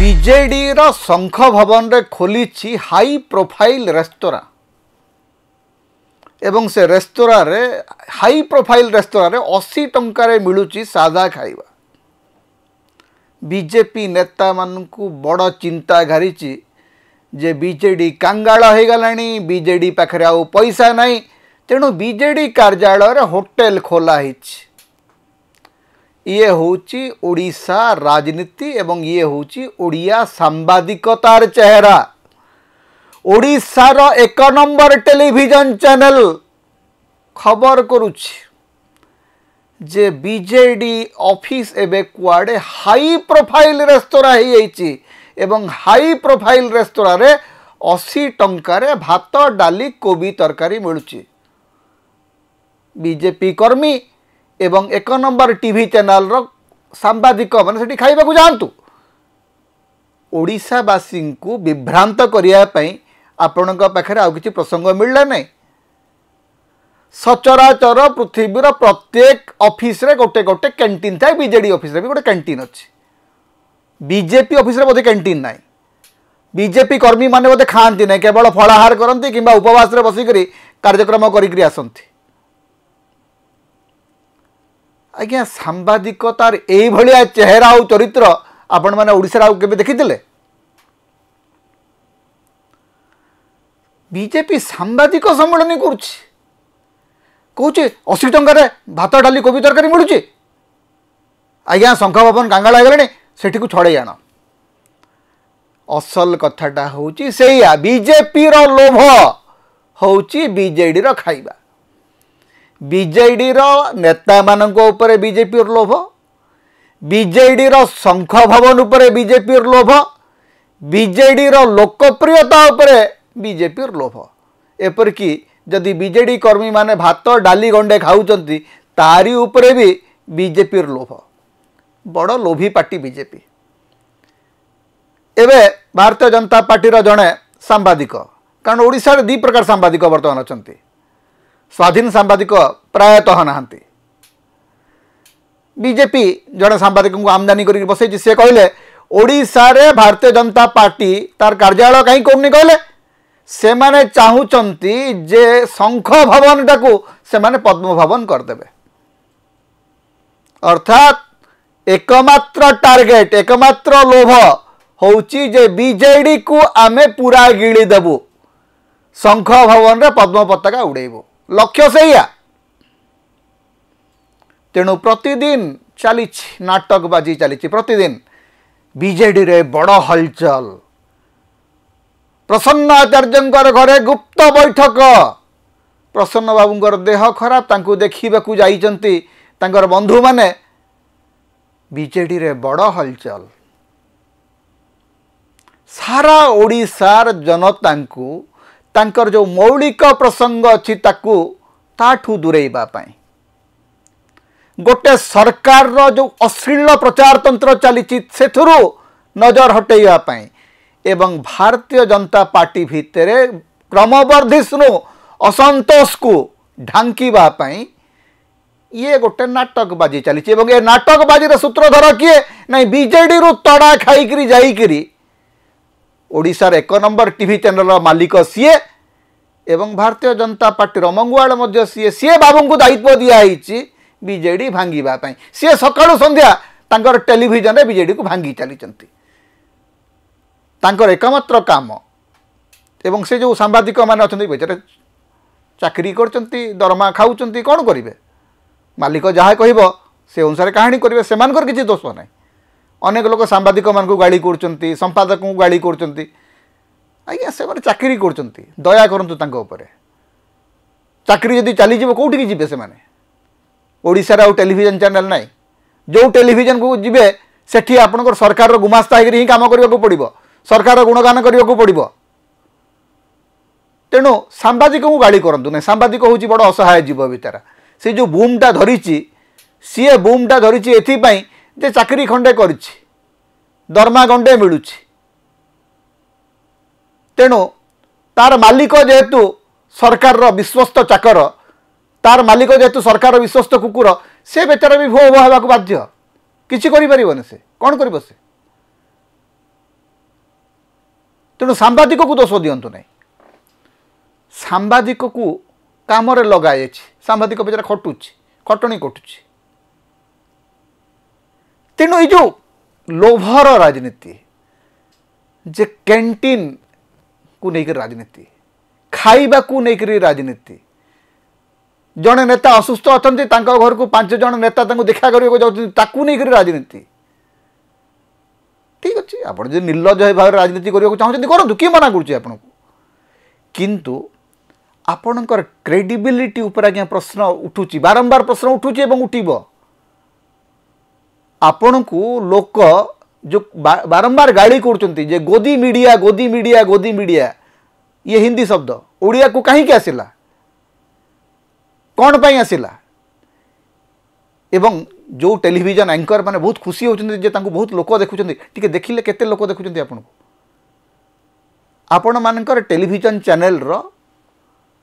BJD रो शंख भवन रे खोली हाई प्रोफाइल रेस्तोरां एवं से रेस्तोरां रे हाई प्रोफाइल रेस्तोरां रे 80 टंका रे मिलुची सादा खाइबा। बीजेपी नेता मानकु बड़ चिंता घारी जे बीजेडी कांगाल हो गलानी, बीजेडी पाखरे आउ पैसा नहीं, तेणु बीजेडी कार्यालय रे होटेल खोला हिच। ये होची ओडिशा राजनीति एवं ये होची ओडिया सांबादिकतार चेहरा। ओडिशार 1 नंबर टेलीविजन चैनल खबर करुछि जे बीजेडी ऑफिस एबे कुआडे हाई प्रोफाइल रेस्तोरां ही जाइछि एवं हाई प्रोफाइल रेस्तोरां रे 80 टंका रे भात डाली कोबी तरकारी मिलुछि। बीजेपी कर्मी एवं 1 नंबर टीवी चैनल रो सांबादिक माने सेठी खाइबा को जानतु। ओडिशावासी को विभ्रांत करिया पई आपणक पाखरे आउ किछि प्रसंग मिलला नै। सचराचर पृथ्वीर प्रत्येक ऑफिस रे गोटे गोटे कैंटीन थाए। बीजेडी ऑफिस रे भी गोटे कैंटीन अछि। बीजेपी ऑफिस रे बोधे कैंटीन नाइ। बीजेपी कर्मी माने बोधे खाआंती नै, केवल फलाहार करंती किंबा उपवास रे बसी करी कार्यक्रम करी आसंती। आज्ञा सांबादिकतार एई भलिया चेहरा और चरित्र आपण माने ओडिसा आउ केबे देखिथिले? बीजेपी सांबादिक सम्मेलन करुछि, कहूँ 80 टंका रे भात डाली कोबी तरकारी मिलूची। आज्ञा शंख भवन कांगाल हो गले सेठी को छड़े आण। असल कथाटा होची सेया बीजेपी रो लोभ होची बीजेडी रो खाइबा। बीजेडी रो नेता माननको ऊपर बीजेपी रो लोभ, बीजेडी रो शंख भवन ऊपर बीजेपी रो लोभ, बीजेडी रो लोकप्रियता ऊपर बीजेपी रो लोभ। एपरकी जदि बीजेडी कर्मी माने भात डाली गंडे खाऊचंती तारी ऊपर भी बीजेपी रो लोभ। बड़ लोभी पार्टी बीजेपी। एबे भारतीय जनता पार्टी रो जणे सांबादिक, कारण ओडिशा रे 2 प्रकार सांबादिक वर्तमान अछंती। स्वाधीन सांबादिक प्रायतः नहांती। बीजेपी जड़े सांबादिक को आमदानी करी बसई से कहले ओडिशा रे भारतीय जनता पार्टी तार कार्यालय कहीं कोनी कहले से माने चाहूचंती जे शंख भवन टाकू से माने पद्म भवन कर देबे। अर्थात एकमात्र टार्गेट एकमात्र लोभ होची जे बीजेडी को आमे पूरा गिली देबू, शंख भवन रे पद्म पताका उड़ेबू। लक्ष्य सेया। तेणु प्रतिदिन चली नाटकबाजी चली। प्रतिदिन बीजेडी रे बड़ हलचल। प्रसन्न आचार्य घरे गुप्त बैठक। प्रसन्न बाबूंकर देह खराब, तांकु देखिबाकू जाइचंती तांकर बंधु माने। बीजेडी रे बड़ हलचल। सारा ओडिशार जनता को तांकर जो मौलिक प्रसंग अच्छी ताकू ताठू दूरेबा पाई गोटे सरकार रो जो अश्लील प्रचार तंत्र चली सेथुरु नजर हटेइबा पाई एवं भारतीय जनता पार्टी भितरे क्रमवर्धिष्णु असंतोष को ढांकीबा पाई ये गोटे नाटकबाजी चली। एवं ये नाटकबाजी सूत्रधर किए नहीं बीजेडी रु तड़ा खाई जाइकरी ओडिशार 1 नंबर टीवी चैनल मालिक सीए एवं भारतीय जनता पार्टी मंगुआल मध्य सीए बाबू को दायित्व दिखाई बीजेडी भांगीबा पाई। सीए सकाळु संध्या तांकर टेलीविजन रे बीजेडी को भांगी चली। तांकर एकमात्र काम एवं से जो सांबादिक माने अछंती बेचारे चाकरी करचंती, दरमा खाउचंती, कौन करिवे? मालिक जहाँ कहब से अनुसार कहानी करेंगे। से किसी दोष ना। अनेक लोग सांबादिक मान को गाड़ी कर संपादक को गाड़ी कर आज्ञा से चाकरी कर दया करंतु तांको ऊपर। चाकरी जदि चली कौटी जी से ओडिशार आउ टेलीविजन चैनल नाई। जो टेलीविजन को जीवे सेठी आपनकर सरकार गुमास्ता होकर ही काम करने को पड़ो, सरकार गुणगान करने को पड़ो। तेणु सांबादिक को गाड़ी करंतु ना। सांबादिक हूँ बड़ असहाय जीव बेचारा। से जो बूमटा धरी सी बूमटा धरी एपाई जे चाकरी खंडे कर दरमा गंडे मिलू। तेणु तार मालिक जेहेतु सरकार विश्वस्त चाकर, तार मालिक जेहेतु सरकार विश्वस्त कुकुर, से बेचारा भी भो भो होगा बाध्य किसी करें से कौन कर से तेणु सांबादिक को दोष दिंतु ना सांबादिक को काम लगाई सांबादिक बेचारा खटुची खटणी कटुची तेणु ये जो लोभर राजनीति जे कैंटीन को लेकर राजनीति खाइबा को लेकर राजनीति जड़े नेता असुस्थ अच्छा घर को 5 जन नेता देखा करने राजनीति ठीक अच्छे आप निर्लज भाव राजनीति करने चाहते करूँ किए मना करूँ किंतु आपणकर क्रेडिबिलिटी उपर आज्ञा प्रश्न उठुची बारंबार प्रश्न उठुची एवं उठिब आपण को लोक जो बारंबार गाड़ी कर गोदी मीडिया गोदी मीडिया गोदी मीडिया ये हिंदी शब्द ओडिया को कहीं आसिला कौन पाई आसिला एवं जो टेलीविजन एंकर माने बहुत खुशी होचंदी जे तांको बहुत लोक देखुचंदी टिके देखिले केते लोक देखुचंदी आपन को आपण मानकर टेलीविजन चैनल रो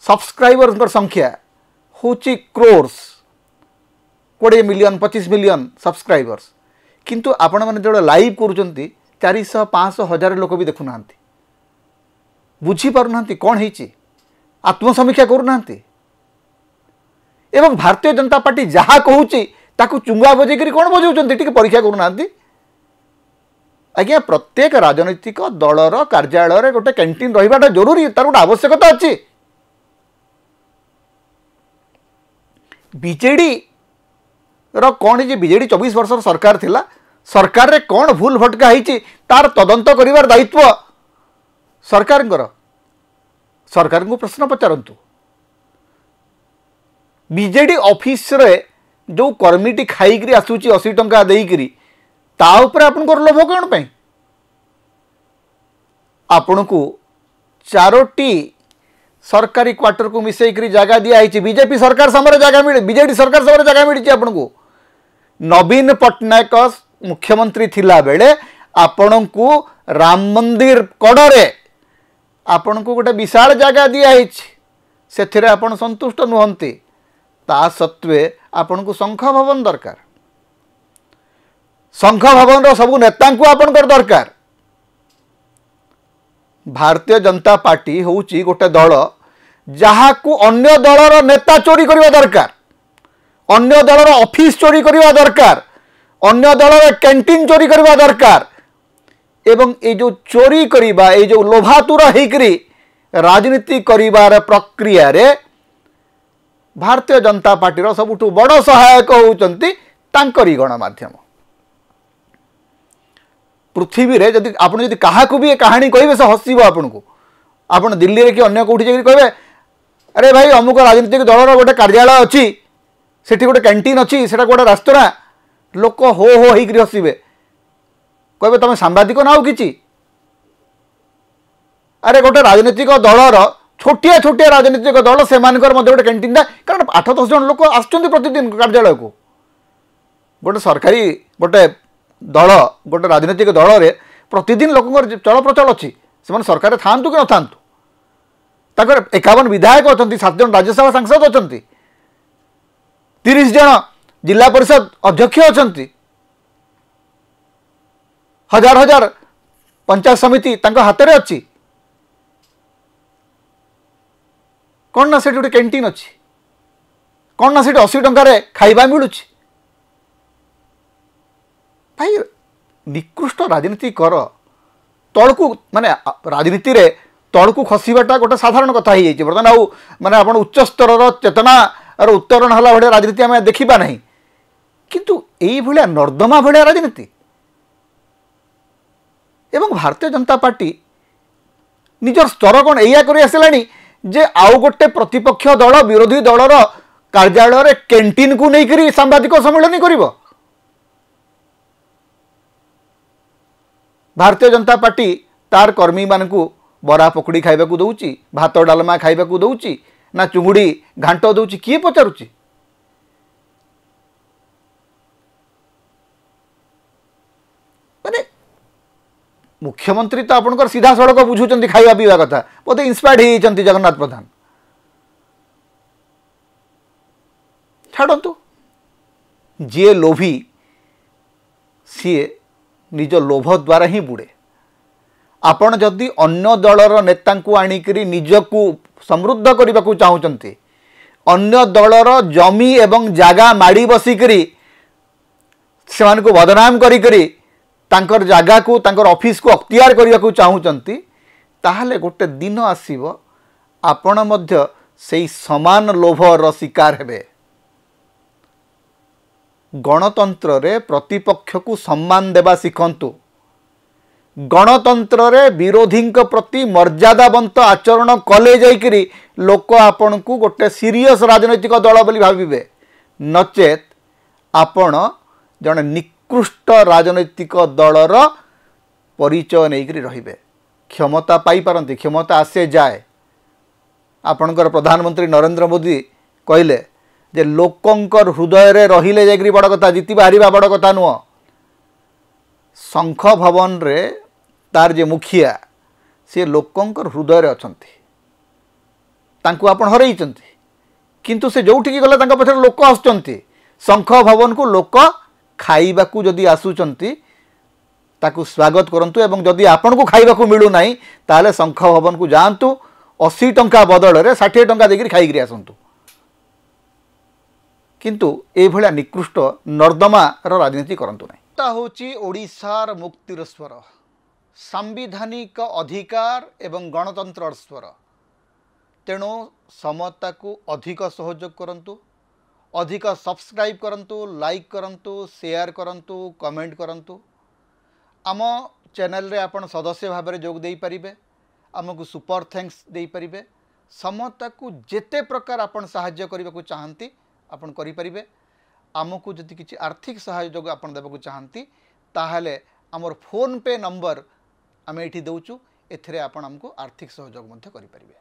सब्सक्राइबर संख्या होची क्रोर्स 20 मिलियन 25 मिलियन सब्सक्राइबर्स किंतु आपण माने जो लाइव करूचंती 400 500 हजार लोक भी देखु नांती बुझी पारु नांती कोन हेची आत्मसमीक्षा करू नांती एवं भारतीय जनता पार्टी जहाँ कहूँ ताकू चुंगा बजेक कौन बजाऊँ टी परीक्षा करूना आज्ञा प्रत्येक राजनैतिक दलर कार्यालय गोटे कैंटीन रहा जरूरी तार गोटे आवश्यकता अच्छी बीजेडी कौन है बीजेडी 24 वर्ष सरकार थिला सरकार रे कौन भूल भटका होती तार तदंत करिवार दायित्व सरकार को प्रश्न पचारतु बीजेडी ऑफिस रे जो कर्मीटी खाई आसूची 80 टंका देकरी ता उपरे आपनकर लोभ कौन पे आपण को 4टी सरकारी क्वार्टर को मिसेकरी जगह दिखाई बीजेपी सरकार समय जगह मिले बीजेडी सरकार समय जगह मिली आपन को नवीन पट्टनायक मुख्यमंत्री थिला बेले आपण को राम मंदिर कड़े आपण को गोटे विशाल जगह दिखाई से आपण संतुष्ट नुहंती ता सत्वे आपण को संघ भवन दरकार संघ भवन रो सबु नेता को आपणकर दरकार भारतीय जनता पार्टी होउची गोटे दल जहा को अन्य दलर नेता चोरी करबा दरकार अन्य दलर ऑफिस चोरी करबा दरकार अन्य दलर कैंटीन चोरी करबा दरकार एवं ये जो चोरी करबा ये जो लोभातुर हेकरी राजनीति करिवार प्रक्रिया रे भारतीय जनता पार्टी सबुठ बड़ सहायक होउचंती तांकरी गणमाध्यम पृथ्वी रे जदि आपण जदि काहाकू भी कहानी कहिबे से हसिबो आपण को आपण दिल्ली रे कि अन्य कोठी जाई कहबे अरे भाई अमुक राजनीतिक दलर गोटे कार्यालय अच्छी सेठी गोटे कैंटीन अच्छी सेटा गोटे रेस्तोरां लोक हो हो होइकरी हसिबे कहबे तमे सांबादिक नाउ किछि अरे गोटे राजनीतिक दलर छोटिया छोटिया राजनीतिक दल से गोटे कैंटीन था कारण 8-10 जन लोक आसुच्चंती प्रतिदिन कार्यालय को गोटे सरकारी गोटे दल गोटे राजनीतिक दल रे प्रतिदिन लोक चल प्रचल अच्छी से सरकार थांतु कि न थांतु ताकर 51 विधायक अच्छा 7 जन राज्यसभा सांसद अच्छा 30 जन जिला परिषद अध्यक्ष अच्छा हजार हजार पंचायत समिति हाथ में अच्छी कौन ना से गोटे कैंटीन अच्छी कौन ना से 80 टंकार खाइबा मिलूँ भाई निकृष्ट राजनीति कर तलकू माने राजनीति रे तलकू खसवाटा गोटे साधारण कथा हो जाए बर्तमान आउ माने आप उच्च स्तर चेतना उत्तरण हला भाई राजनीति आम देखा ना किंतु यही भाया नर्दमा भाया राजनीति एवं भारतीय जनता पार्टी निजर स्तर कौन या कर आसलानी जे आउ गोटे प्रतिपक्ष दल विरोधी दलर कार्यालय रे कैंटीन को लेकर सांबादिक सम्मेलन कर भारतीय जनता पार्टी तार कर्मी मान को बरा पकड़ी खाइबा को दउची भात डालमा खाइबा को दउची ना चुंगुड़ी घांट दउची किए पचारुची माने मुख्यमंत्री तो आपनकर सीधा सड़क बुझुचंती खाइबा पीवा कथा बोधे इंस्पायर्ड होइचंती जगन्नाथ प्रधान छाड़तु जी लोभी सी निज लोभ द्वारा ही बुड़े। आपण जदि अन्य दलर नेता आणिकरी निजकू समृद्ध करने को चाहते, अन्य दलर जमी एवं जागा माड़ी बसिकरी से बदनाम करी तांकर जागा को तांकर ऑफिस को अख्तियार करने को चाहते, ताहले गोटे दिन आसीबो आपण मध्य सेई समान लोभर शिकार हेबे। गणतंत्र रे प्रतिपक्ष को सम्मान देवा शिखंतु। गणतंत्र रे विरोधी प्रति मर्यादावंत आचरण कले जाइकरी लोक आपण को गोटे सीरियस राजनैतिक दल बोली भाविबे, नचेत आपण जने निकृष्ट राजनैतिक दलर परिचय नहींकरी रहिबे। क्षमता पाई पारंती, क्षमता आसे जाए। आपणकर प्रधानमंत्री नरेंद्र मोदी कहले जे लोकंकर हृदय रे रहिले जाइकरी बड़ कथा, जीति बाहरिबा बड़ कथा नुह। शंख भवन रे तार जे मुखिया से लोकंकर हृदय रे अछंती, तांको आपण हरैचंती, किंतु से जोठी गले तांका पछरे लोक आसुचंती। शंख भवन को लोक खाइबा को जदि आसुचंती ताकू स्वागत करंतु, एवं जदि आपण को खाइबा को मिलू नाही ताले शंख भवन को जांतु, 80 टंका बदल रे 60 टंका देकरी खाइकरी आसंतु। किंतु ए भलिया निकृष्ट नर्दमा रो राजनीति करंतु नाही। ता होची ओडिशार मुक्तिर स्वर, सांविधानिक अधिकार एवं गणतंत्र स्वर। तेणु समता को अधिक सहयोग करंतु, अधिक सब्सक्राइब करंतु, लाइक करंतु, शेयर करंतु, कमेंट करंतु। आम चैनल रे आपण सदस्य भाव में जोग दे पारिबे, आमको सुपर थैंक्स दे पारिबे। समता को जेते प्रकार आपण सहाय्य करबा को चाहंती आपण करि पारिबे। आमको जदि किछि आर्थिक सहयोग आपण देबा को चाहंती ताहले हमर फोन पे नंबर आमे एठी दउचु, एथिरे आपण हमको आर्थिक सहयोग मध्य करि पारिबे।